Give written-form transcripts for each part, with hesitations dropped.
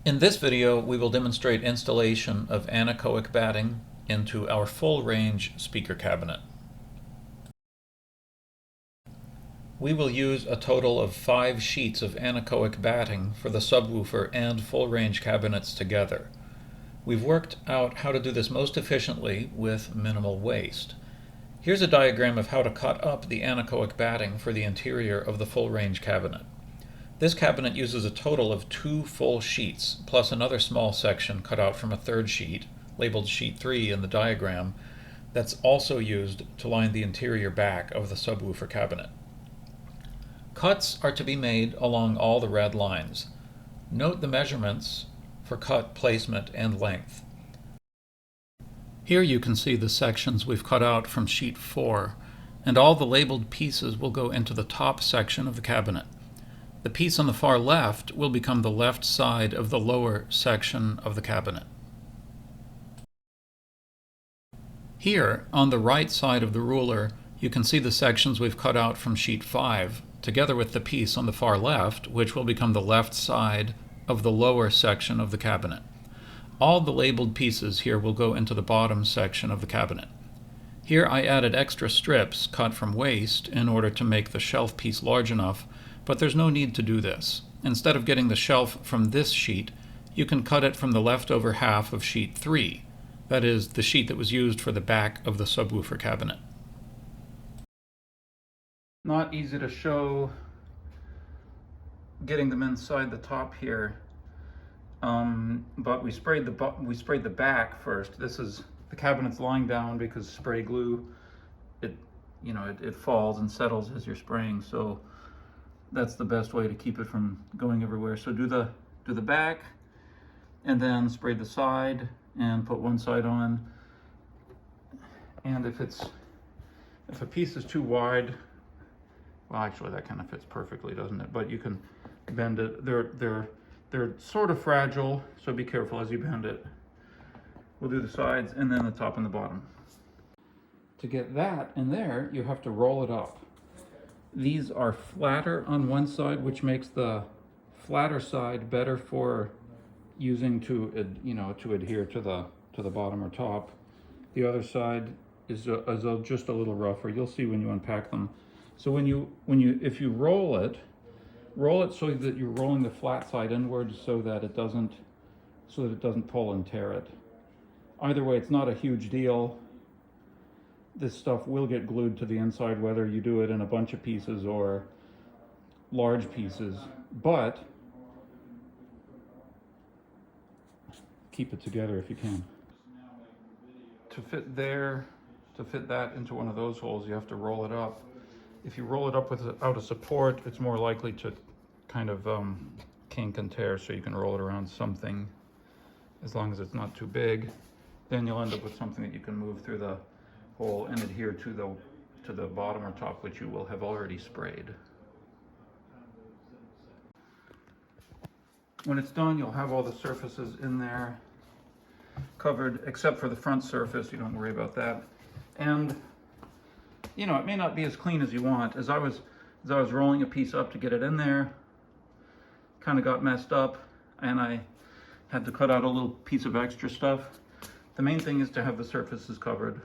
In this video, we will demonstrate installation of anechoic batting into our full-range speaker cabinet. We will use a total of 5 sheets of anechoic batting for the subwoofer and full-range cabinets together. We've worked out how to do this most efficiently with minimal waste. Here's a diagram of how to cut up the anechoic batting for the interior of the full-range cabinet. This cabinet uses a total of 2 full sheets, plus another small section cut out from a third sheet, labeled sheet 3 in the diagram, that's also used to line the interior back of the subwoofer cabinet. Cuts are to be made along all the red lines. Note the measurements for cut placement and length. Here you can see the sections we've cut out from sheet 4, and all the labeled pieces will go into the top section of the cabinet. The piece on the far left will become the left side of the lower section of the cabinet. Here, on the right side of the ruler, you can see the sections we've cut out from sheet 5, together with the piece on the far left, which will become the left side of the lower section of the cabinet. All the labeled pieces here will go into the bottom section of the cabinet. Here I added extra strips cut from waste in order to make the shelf piece large enough, but there's no need to do this. Instead of getting the shelf from this sheet, you can cut it from the leftover half of sheet 3. That is, the sheet that was used for the back of the subwoofer cabinet. Not easy to show getting them inside the top here, but we sprayed the back first. This is the cabinet's lying down because spray glue, it falls and settles as you're spraying, so that's the best way to keep it from going everywhere. So do the back, and then spray the side and put one side on. And if a piece is too wide, well, actually that kind of fits perfectly, doesn't it? But you can bend it. They're sort of fragile, so be careful as you bend it. We'll do the sides and then the top and the bottom. To get that in there, you have to roll it up. These are flatter on one side, which makes the flatter side better for using to adhere to the bottom or top. The other side is just a little rougher. You'll see when you unpack them. So if you roll it so that you're rolling the flat side inward so that it doesn't pull and tear it. Either way, it's not a huge deal. This stuff will get glued to the inside whether you do it in a bunch of pieces or large pieces, but keep it together if you can. To fit that into one of those holes, you have to roll it up. If you roll it up without a support, it's more likely to kind of kink and tear, so you can roll it around something as long as it's not too big. Then you'll end up with something that you can move through the hole and adhere to the bottom or top, which you will have already sprayed. When it's done, you'll have all the surfaces in there covered, except for the front surface. You don't worry about that. And it may not be as clean as you want. As I was rolling a piece up to get it in there, kind of got messed up, and I had to cut out a little piece of extra stuff. The main thing is to have the surfaces covered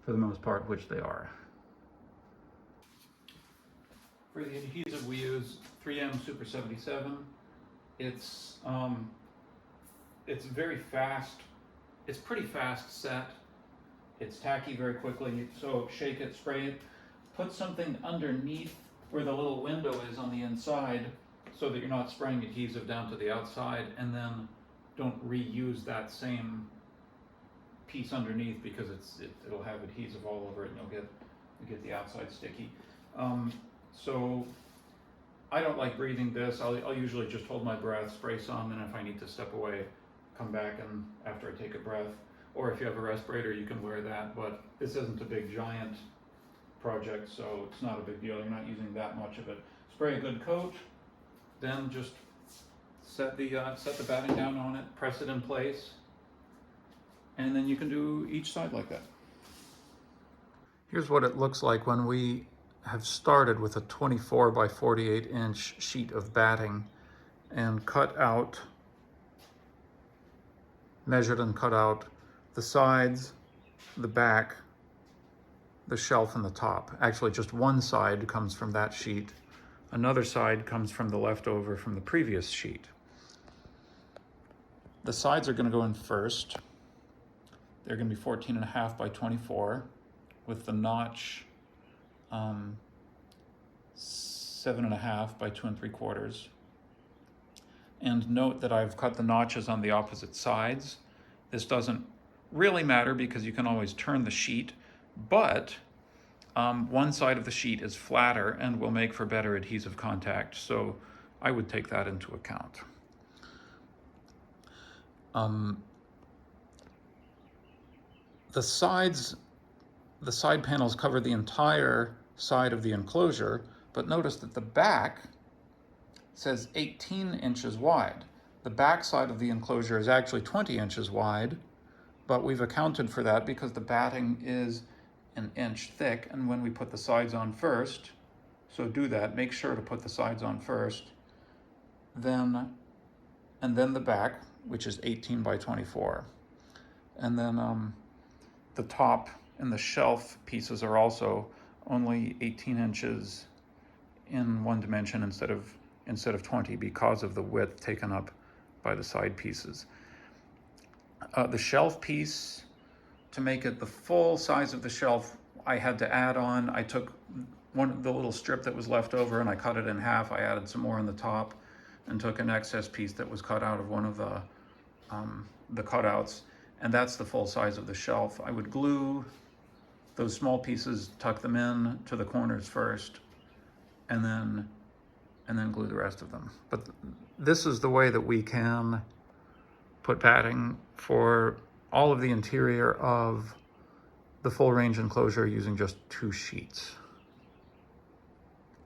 for the most part, which they are. For the adhesive, we use 3M Super 77. It's very fast. It's pretty fast set. It's tacky very quickly, so shake it, spray it. Put something underneath where the little window is on the inside so that you're not spraying adhesive down to the outside, and then don't reuse that same piece underneath because it'll have adhesive all over it and you'll get the outside sticky. So I don't like breathing this. I'll usually just hold my breath, spray some, and if I need to step away, come back and after I take a breath. Or if you have a respirator, you can wear that, but this isn't a big giant project, so it's not a big deal. You're not using that much of it. Spray a good coat, then just set the batting down on it, press it in place, and then you can do each side like that. Here's what it looks like when we have started with a 24 by 48 inch sheet of batting and cut out measured and cut out the sides, the back, the shelf, and the top. Actually, just one side comes from that sheet. Another side comes from the leftover from the previous sheet. The sides are going to go in first. They're going to be 14.5 by 24 with the notch 7.5 by 2 3/4. And note that I've cut the notches on the opposite sides. This doesn't really matter because you can always turn the sheet, but one side of the sheet is flatter and will make for better adhesive contact, so I would take that into account. The side panels cover the entire side of the enclosure, but notice that the back says 18 inches wide. The back side of the enclosure is actually 20 inches wide, but we've accounted for that because the batting is an inch thick, and when we put the sides on first, so do that, make sure to put the sides on first, and then the back, which is 18 by 24. And then the top and the shelf pieces are also only 18 inches in one dimension instead of 20 because of the width taken up by the side pieces. The shelf piece, to make it the full size of the shelf, I had to add on, I took the little strip that was left over and I cut it in half. I added some more on the top and took an excess piece that was cut out of one of the cutouts, and that's the full size of the shelf. I would glue those small pieces, tuck them in to the corners first, and then glue the rest of them. But this is the way that we can put batting for all of the interior of the full range enclosure using just 2 sheets.